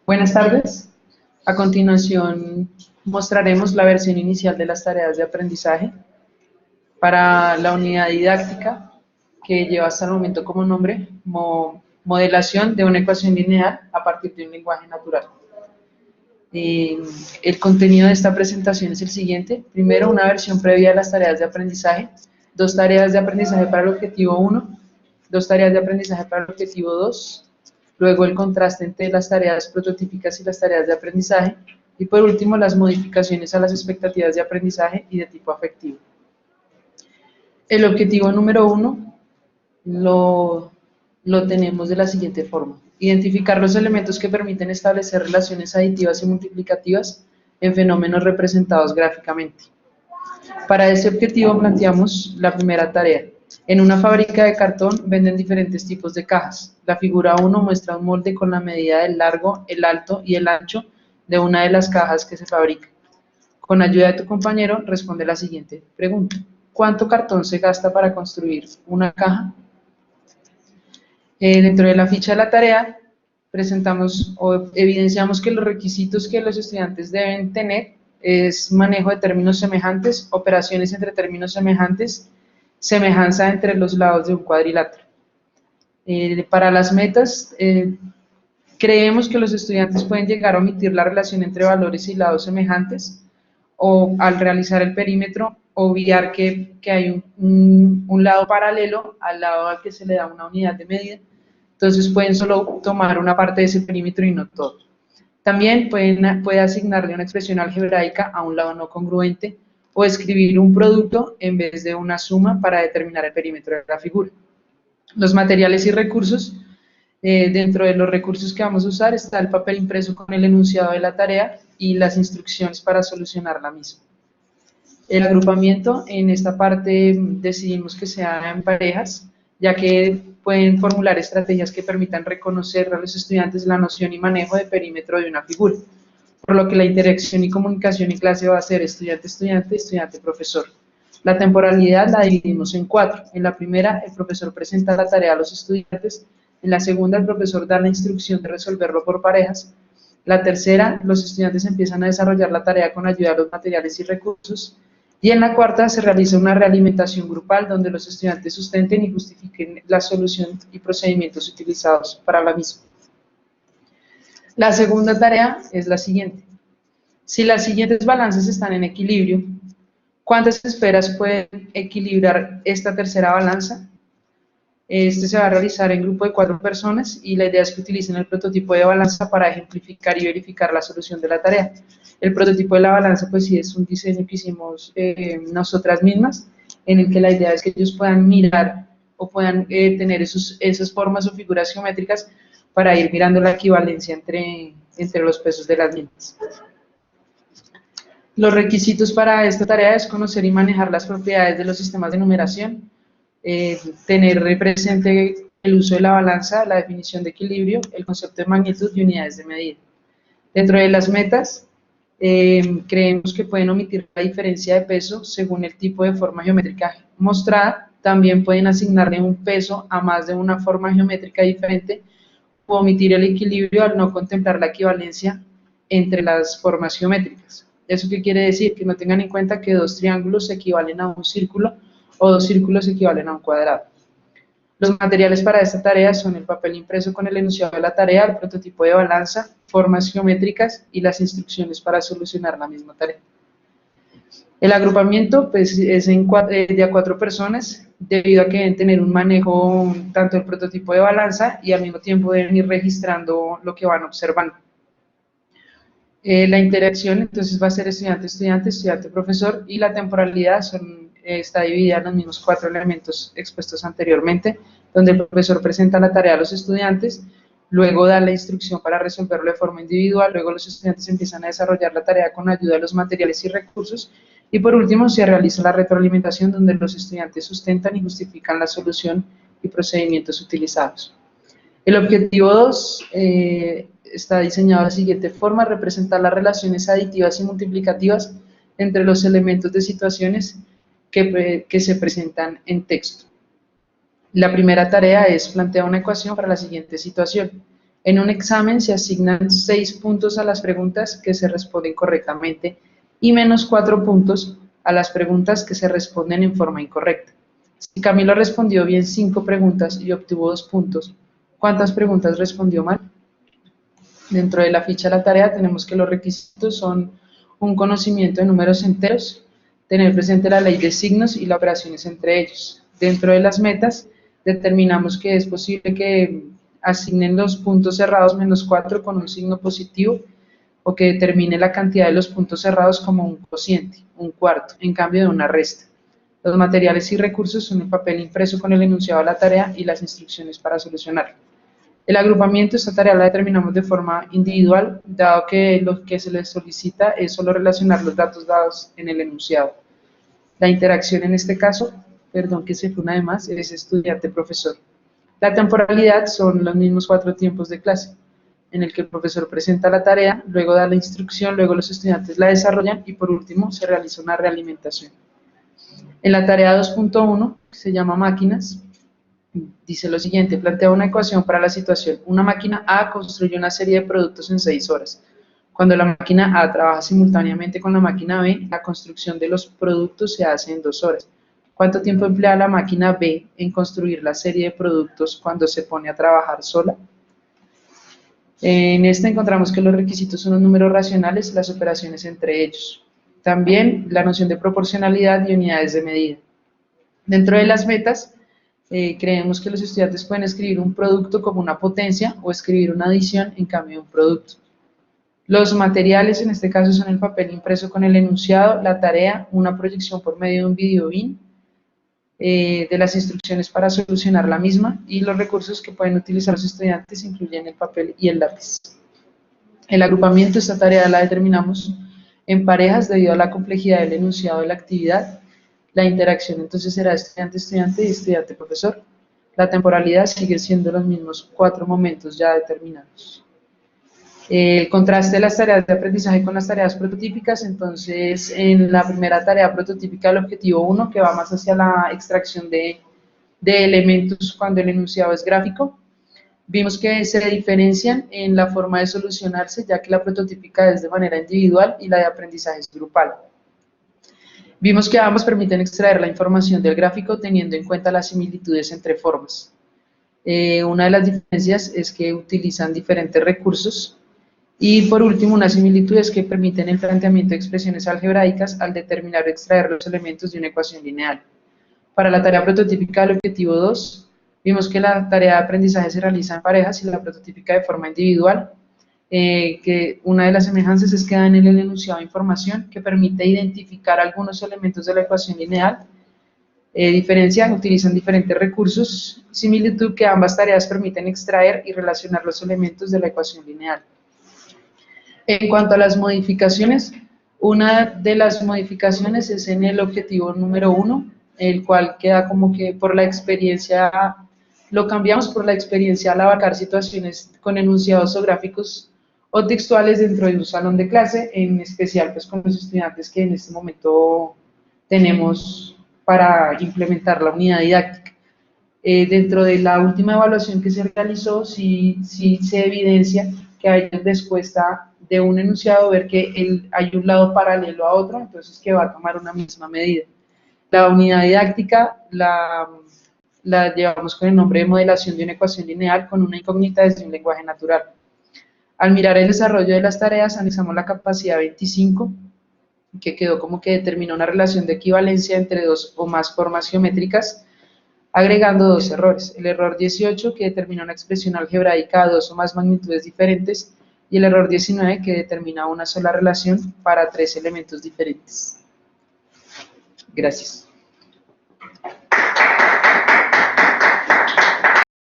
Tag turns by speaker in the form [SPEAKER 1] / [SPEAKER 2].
[SPEAKER 1] Buenas tardes. A continuación mostraremos la versión inicial de las tareas de aprendizaje para la unidad didáctica que lleva hasta el momento como nombre modelación de una ecuación lineal a partir de un lenguaje natural. El contenido de esta presentación es el siguiente. Primero, una versión previa de las tareas de aprendizaje, 2 tareas de aprendizaje para el objetivo 1, 2 tareas de aprendizaje para el objetivo 2, luego el contraste entre las tareas prototípicas y las tareas de aprendizaje, y por último las modificaciones a las expectativas de aprendizaje y de tipo afectivo. El objetivo número 1 lo tenemos de la siguiente forma: identificar los elementos que permiten establecer relaciones aditivas y multiplicativas en fenómenos representados gráficamente. Para este objetivo planteamos la primera tarea. En una fábrica de cartón venden diferentes tipos de cajas. La figura 1 muestra un molde con la medida del largo, el alto y el ancho de una de las cajas que se fabrica. Con ayuda de tu compañero, responde la siguiente pregunta: ¿cuánto cartón se gasta para construir una caja? Dentro de la ficha de la tarea, presentamos o evidenciamos que los requisitos que los estudiantes deben tener es manejo de términos semejantes, operaciones entre términos semejantes, semejanza entre los lados de un cuadrilátero. Para las metas, creemos que los estudiantes pueden llegar a omitir la relación entre valores y lados semejantes, o al realizar el perímetro, obviar que hay un lado paralelo al lado al que se le da una unidad de medida. Entonces pueden solo tomar una parte de ese perímetro y no todo. También puede asignarle una expresión algebraica a un lado no congruente, o escribir un producto en vez de una suma para determinar el perímetro de la figura. Los materiales y recursos. Dentro de los recursos que vamos a usar está el papel impreso con el enunciado de la tarea y las instrucciones para solucionar la misma. El agrupamiento, en esta parte decidimos que sea en parejas, ya que pueden formular estrategias que permitan reconocer a los estudiantes la noción y manejo de perímetro de una figura, por lo que la interacción y comunicación en clase va a ser estudiante-estudiante, estudiante-profesor. La temporalidad la dividimos en 4. En la primera, el profesor presenta la tarea a los estudiantes. En la segunda, el profesor da la instrucción de resolverlo por parejas. La tercera, los estudiantes empiezan a desarrollar la tarea con ayuda de los materiales y recursos. Y en la cuarta, se realiza una realimentación grupal donde los estudiantes sustenten y justifiquen la solución y procedimientos utilizados para la misma. La segunda tarea es la siguiente. Si las siguientes balanzas están en equilibrio, ¿cuántas esferas pueden equilibrar esta tercera balanza? Este se va a realizar en grupo de 4 personas y la idea es que utilicen el prototipo de balanza para ejemplificar y verificar la solución de la tarea. El prototipo de la balanza, pues sí, es un diseño que hicimos nosotras mismas, en el que la idea es que ellos puedan mirar o puedan tener esas formas o figuras geométricas para ir mirando la equivalencia entre los pesos de las mismas. Los requisitos para esta tarea es conocer y manejar las propiedades de los sistemas de numeración, tener presente el uso de la balanza, la definición de equilibrio, el concepto de magnitud y unidades de medida. Dentro de las metas, creemos que pueden omitir la diferencia de peso según el tipo de forma geométrica mostrada. También pueden asignarle un peso a más de una forma geométrica diferente, o omitir el equilibrio al no contemplar la equivalencia entre las formas geométricas. ¿Eso qué quiere decir? Que no tengan en cuenta que 2 triángulos equivalen a un círculo o 2 círculos equivalen a un cuadrado. Los materiales para esta tarea son el papel impreso con el enunciado de la tarea, el prototipo de balanza, formas geométricas y las instrucciones para solucionar la misma tarea. El agrupamiento pues, es de a 4 personas, debido a que deben tener un manejo tanto del prototipo de balanza y al mismo tiempo deben ir registrando lo que van observando. La interacción entonces va a ser estudiante-estudiante, estudiante-profesor, y la temporalidad está dividida en los mismos 4 elementos expuestos anteriormente, donde el profesor presenta la tarea a los estudiantes, luego da la instrucción para resolverlo de forma individual, luego los estudiantes empiezan a desarrollar la tarea con ayuda de los materiales y recursos, y por último se realiza la retroalimentación donde los estudiantes sustentan y justifican la solución y procedimientos utilizados. El objetivo 2 está diseñado de la siguiente forma: representar las relaciones aditivas y multiplicativas entre los elementos de situaciones que se presentan en texto. La primera tarea es plantear una ecuación para la siguiente situación. En un examen se asignan 6 puntos a las preguntas que se responden correctamente y menos 4 puntos a las preguntas que se responden en forma incorrecta. Si Camilo respondió bien 5 preguntas y obtuvo 2 puntos, ¿cuántas preguntas respondió mal? Dentro de la ficha de la tarea tenemos que los requisitos son un conocimiento de números enteros, tener presente la ley de signos y las operaciones entre ellos. Dentro de las metas determinamos que es posible que asignen los puntos cerrados menos 4 con un signo positivo o que determine la cantidad de los puntos cerrados como un cociente, un cuarto, en cambio de una resta. Los materiales y recursos son el papel impreso con el enunciado de la tarea y las instrucciones para solucionarla. El agrupamiento, esta tarea la determinamos de forma individual, dado que lo que se les solicita es solo relacionar los datos dados en el enunciado. La interacción en este caso, perdón que se fue una de más, es estudiante-profesor. La temporalidad son los mismos 4 tiempos de clase, en el que el profesor presenta la tarea, luego da la instrucción, luego los estudiantes la desarrollan y por último se realiza una realimentación. En la tarea 2.1, que se llama máquinas, dice lo siguiente: plantea una ecuación para la situación. Una máquina A construye una serie de productos en 6 horas. Cuando la máquina A trabaja simultáneamente con la máquina B, la construcción de los productos se hace en 2 horas. ¿Cuánto tiempo emplea la máquina B en construir la serie de productos cuando se pone a trabajar sola? En esta encontramos que los requisitos son los números racionales y las operaciones entre ellos. También la noción de proporcionalidad y unidades de medida. Dentro de las metas, creemos que los estudiantes pueden escribir un producto como una potencia o escribir una adición en cambio de un producto. Los materiales en este caso son el papel impreso con el enunciado, la tarea, una proyección por medio de un video BIM, de las instrucciones para solucionar la misma, y los recursos que pueden utilizar los estudiantes incluyen el papel y el lápiz. El agrupamiento, esta tarea la determinamos en parejas debido a la complejidad del enunciado de la actividad. La interacción entonces será estudiante-estudiante y estudiante-profesor. La temporalidad sigue siendo los mismos 4 momentos ya determinados. El contraste de las tareas de aprendizaje con las tareas prototípicas. Entonces, en la primera tarea prototípica, el objetivo 1, que va más hacia la extracción de elementos cuando el enunciado es gráfico, vimos que se diferencian en la forma de solucionarse, ya que la prototípica es de manera individual y la de aprendizaje es grupal. Vimos que ambos permiten extraer la información del gráfico teniendo en cuenta las similitudes entre formas. Una de las diferencias es que utilizan diferentes recursos. Y por último, una similitud es que permiten el planteamiento de expresiones algebraicas al determinar o extraer los elementos de una ecuación lineal. Para la tarea prototípica del objetivo 2, vimos que la tarea de aprendizaje se realiza en parejas y la prototípica de forma individual, que una de las semejanzas es que dan en el enunciado de información que permite identificar algunos elementos de la ecuación lineal. Diferencia, utilizan diferentes recursos. Similitud, que ambas tareas permiten extraer y relacionar los elementos de la ecuación lineal. En cuanto a las modificaciones, una de las modificaciones es en el objetivo número 1, el cual queda como que por la experiencia, lo cambiamos por la experiencia al abarcar situaciones con enunciados o gráficos o textuales dentro de un salón de clase, en especial pues con los estudiantes que en este momento tenemos para implementar la unidad didáctica. Dentro de la última evaluación que se realizó, sí se evidencia que a ellos les cuesta de un enunciado ver que hay un lado paralelo a otro, entonces que va a tomar una misma medida. La unidad didáctica la llevamos con el nombre de modelación de una ecuación lineal con una incógnita desde un lenguaje natural. Al mirar el desarrollo de las tareas, analizamos la capacidad 25, que quedó como que determina una relación de equivalencia entre 2 o más formas geométricas, agregando 2 errores. El error 18, que determina una expresión algebraica a 2 o más magnitudes diferentes, y el error 19, que determina una sola relación para 3 elementos diferentes. Gracias.